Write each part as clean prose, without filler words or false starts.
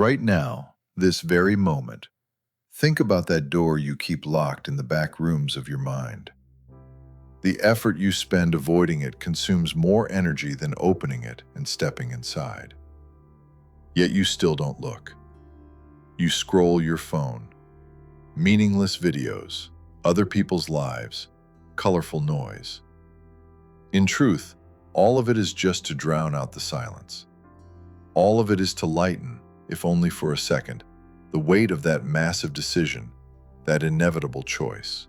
Right now, this very moment, think about that door you keep locked in the back rooms of your mind. The effort you spend avoiding it consumes more energy than opening it and stepping inside. Yet you still don't look. You scroll your phone. Meaningless videos, other people's lives, colorful noise. In truth, all of it is just to drown out the silence. All of it is to lighten, if only for a second, the weight of that massive decision, that inevitable choice.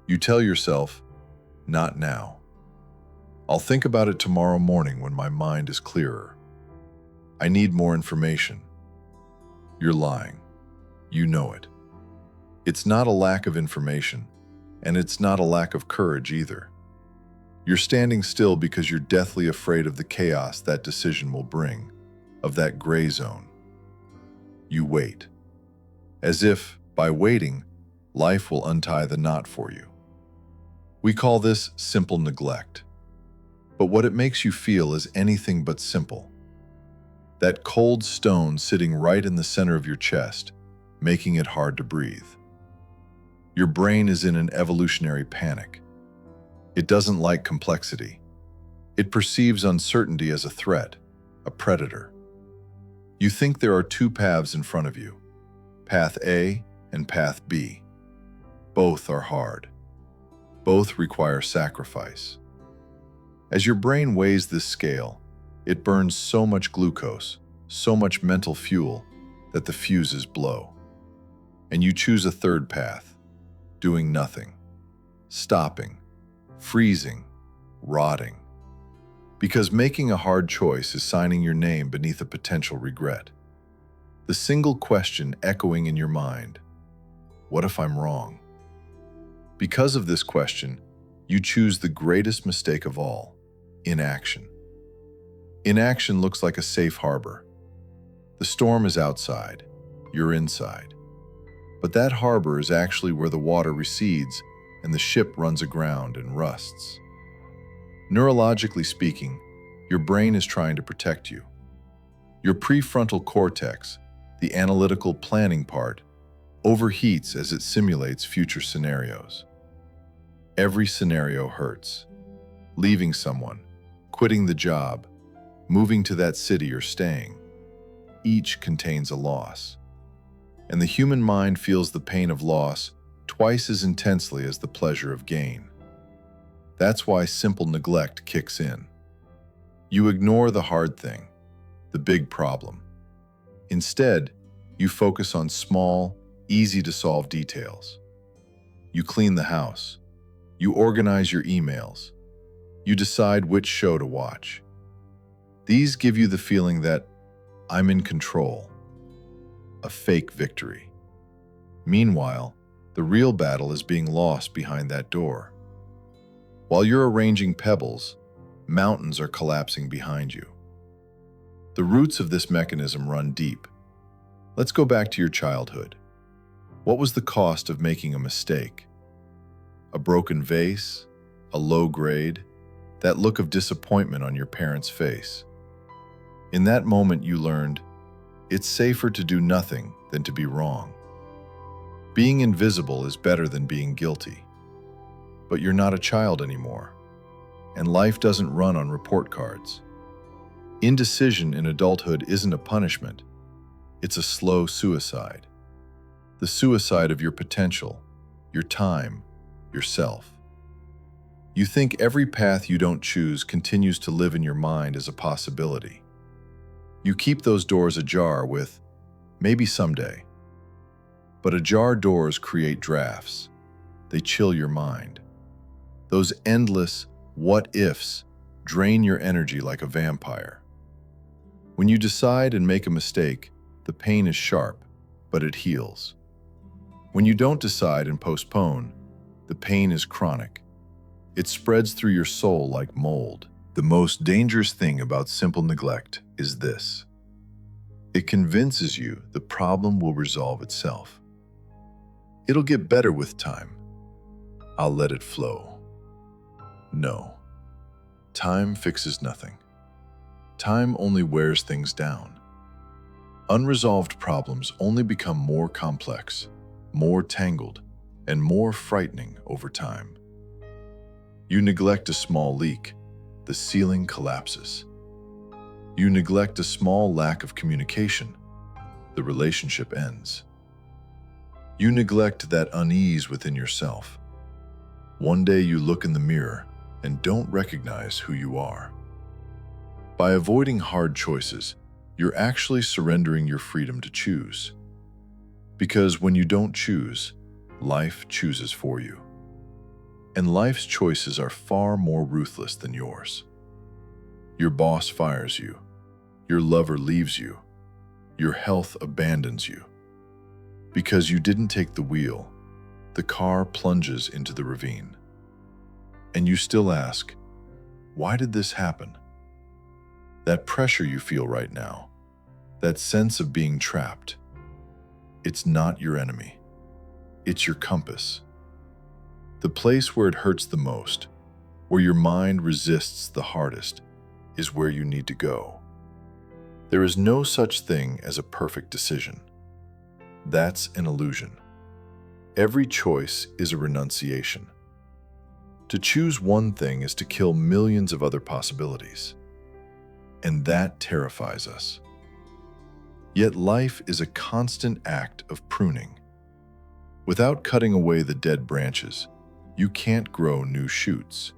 You tell yourself, not now. I'll think about it tomorrow morning when my mind is clearer. I need more information. You're lying. You know it. It's not a lack of information, and it's not a lack of courage either. You're standing still because you're deathly afraid of the chaos that decision will bring, of that gray zone. You wait, as if, by waiting, life will untie the knot for you. We call this simple neglect. But what it makes you feel is anything but simple. That cold stone sitting right in the center of your chest, making it hard to breathe. Your brain is in an evolutionary panic. It doesn't like complexity. It perceives uncertainty as a threat, a predator. You think there are two paths in front of you, path A and path B. Both are hard. Both require sacrifice. As your brain weighs this scale, it burns so much glucose, so much mental fuel, that the fuses blow. And you choose a third path, doing nothing, stopping, freezing, rotting. Because making a hard choice is signing your name beneath a potential regret. The single question echoing in your mind, what if I'm wrong? Because of this question, you choose the greatest mistake of all, inaction. Inaction looks like a safe harbor. The storm is outside, you're inside. But that harbor is actually where the water recedes and the ship runs aground and rusts. Neurologically speaking, your brain is trying to protect you. Your prefrontal cortex, the analytical planning part, overheats as it simulates future scenarios. Every scenario hurts. Leaving someone, quitting the job, moving to that city or staying. Each contains a loss. And the human mind feels the pain of loss twice as intensely as the pleasure of gain. That's why simple neglect kicks in. You ignore the hard thing, the big problem. Instead, you focus on small, easy-to-solve details. You clean the house. You organize your emails. You decide which show to watch. These give you the feeling that I'm in control, a fake victory. Meanwhile, the real battle is being lost behind that door. While you're arranging pebbles, mountains are collapsing behind you. The roots of this mechanism run deep. Let's go back to your childhood. What was the cost of making a mistake? A broken vase? A low grade? That look of disappointment on your parents' face. In that moment you learned, it's safer to do nothing than to be wrong. Being invisible is better than being guilty. But you're not a child anymore, and life doesn't run on report cards. Indecision in adulthood isn't a punishment, it's a slow suicide. The suicide of your potential, your time, yourself. You think every path you don't choose continues to live in your mind as a possibility. You keep those doors ajar with, maybe someday. But ajar doors create drafts. They chill your mind. Those endless what-ifs drain your energy like a vampire. When you decide and make a mistake, the pain is sharp, but it heals. When you don't decide and postpone, the pain is chronic. It spreads through your soul like mold. The most dangerous thing about simple neglect is this. It convinces you the problem will resolve itself. It'll get better with time. I'll let it flow. No. Time fixes nothing. Time only wears things down. Unresolved problems only become more complex, more tangled, and more frightening over time. You neglect a small leak, the ceiling collapses. You neglect a small lack of communication, the relationship ends. You neglect that unease within yourself. One day you look in the mirror and don't recognize who you are. By avoiding hard choices, you're actually surrendering your freedom to choose. Because when you don't choose, life chooses for you. And life's choices are far more ruthless than yours. Your boss fires you. Your lover leaves you. Your health abandons you. Because you didn't take the wheel, the car plunges into the ravine. And you still ask, why did this happen? That pressure you feel right now, that sense of being trapped, it's not your enemy. It's your compass. The place where it hurts the most, where your mind resists the hardest, is where you need to go. There is no such thing as a perfect decision. That's an illusion. Every choice is a renunciation. To choose one thing is to kill millions of other possibilities. And that terrifies us. Yet life is a constant act of pruning. Without cutting away the dead branches, you can't grow new shoots.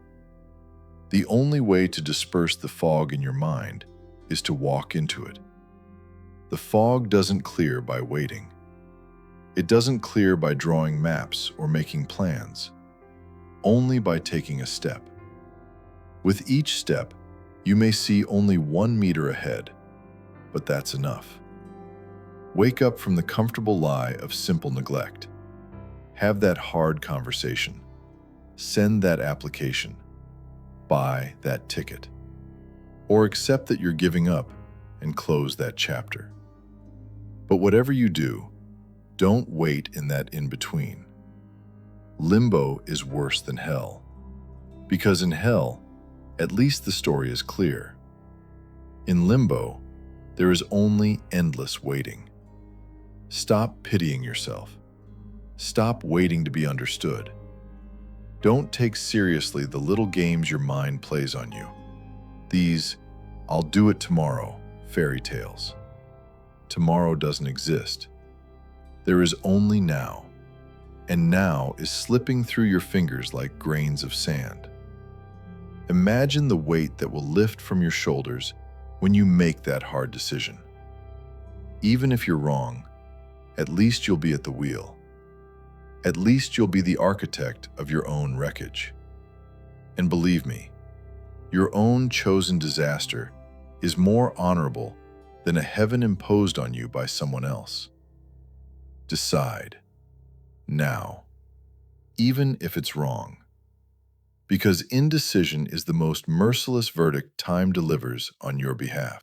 The only way to disperse the fog in your mind is to walk into it. The fog doesn't clear by waiting. It doesn't clear by drawing maps or making plans, only by taking a step. With each step, you may see only 1 meter ahead, but that's enough. Wake up from the comfortable lie of simple neglect. Have that hard conversation. Send that application. Buy that ticket. Or accept that you're giving up and close that chapter. But whatever you do, don't wait in that in-between. Limbo is worse than hell. Because in hell, at least the story is clear. In limbo, there is only endless waiting. Stop pitying yourself. Stop waiting to be understood. Don't take seriously the little games your mind plays on you. These, "I'll do it tomorrow," fairy tales. Tomorrow doesn't exist. There is only now. And now is slipping through your fingers like grains of sand. Imagine the weight that will lift from your shoulders when you make that hard decision. Even if you're wrong, at least you'll be at the wheel. At least you'll be the architect of your own wreckage. And believe me, your own chosen disaster is more honorable than a heaven imposed on you by someone else. Decide. Now. Even if it's wrong. Because indecision is the most merciless verdict time delivers on your behalf.